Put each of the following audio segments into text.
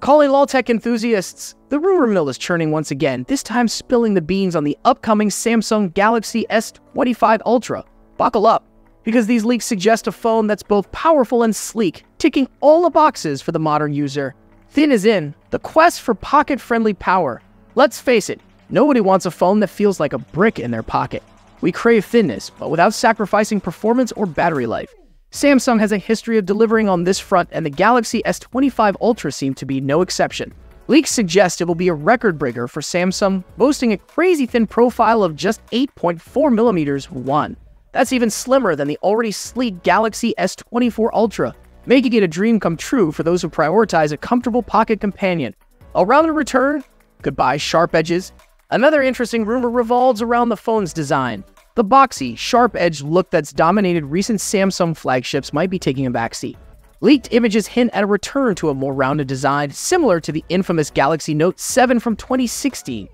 calling all tech enthusiasts, the rumor mill is churning once again, this time spilling the beans on the upcoming Samsung Galaxy S25 Ultra. Buckle up, because these leaks suggest a phone that's both powerful and sleek, ticking all the boxes for the modern user. Thin is in, the quest for pocket-friendly power. Let's face it, nobody wants a phone that feels like a brick in their pocket. We crave thinness, but without sacrificing performance or battery life. Samsung has a history of delivering on this front, and the Galaxy S25 Ultra seems to be no exception. Leaks suggest it will be a record-breaker for Samsung, boasting a crazy thin profile of just 8.4mm. That's even slimmer than the already sleek Galaxy S24 Ultra, making it a dream come true for those who prioritize a comfortable pocket companion. Around the return, goodbye sharp edges. Another interesting rumor revolves around the phone's design. The boxy, sharp-edged look that's dominated recent Samsung flagships might be taking a backseat. Leaked images hint at a return to a more rounded design, similar to the infamous Galaxy Note 7 from 2016.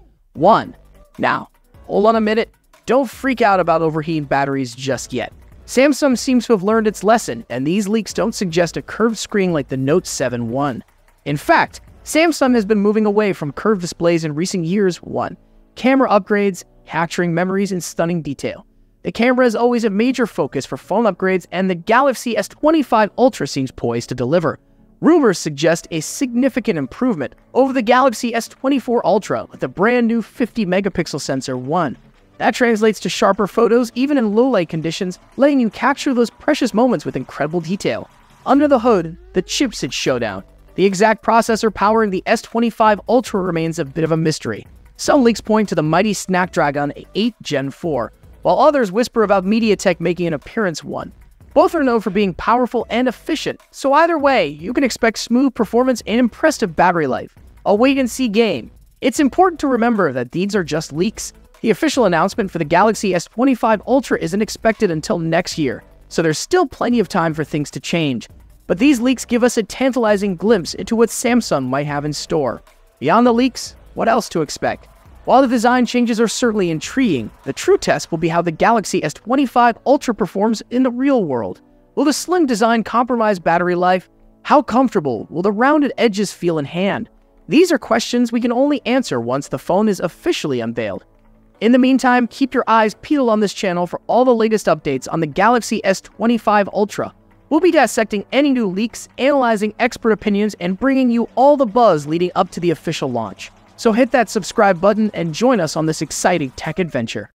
Now, hold on a minute. Don't freak out about overheating batteries just yet. Samsung seems to have learned its lesson, and these leaks don't suggest a curved screen like the Note 7 one. In fact, Samsung has been moving away from curved displays in recent years. Camera upgrades, capturing memories in stunning detail. The camera is always a major focus for phone upgrades, and the Galaxy S25 Ultra seems poised to deliver. Rumors suggest a significant improvement over the Galaxy S24 Ultra with a brand new 50-megapixel sensor. That translates to sharper photos even in low-light conditions, letting you capture those precious moments with incredible detail. Under the hood, the chipset showdown. The exact processor powering the S25 Ultra remains a bit of a mystery. Some leaks point to the mighty Snapdragon 8 Gen 4, while others whisper about MediaTek making an appearance. Both are known for being powerful and efficient, so either way, you can expect smooth performance and impressive battery life. A wait-and-see game. It's important to remember that these are just leaks. The official announcement for the Galaxy S25 Ultra isn't expected until next year, so there's still plenty of time for things to change. But these leaks give us a tantalizing glimpse into what Samsung might have in store. Beyond the leaks, what else to expect? While the design changes are certainly intriguing, the true test will be how the Galaxy S25 Ultra performs in the real world. Will the slim design compromise battery life? How comfortable will the rounded edges feel in hand? These are questions we can only answer once the phone is officially unveiled. In the meantime, keep your eyes peeled on this channel for all the latest updates on the Galaxy S25 Ultra. We'll be dissecting any new leaks, analyzing expert opinions, and bringing you all the buzz leading up to the official launch. So hit that subscribe button and join us on this exciting tech adventure.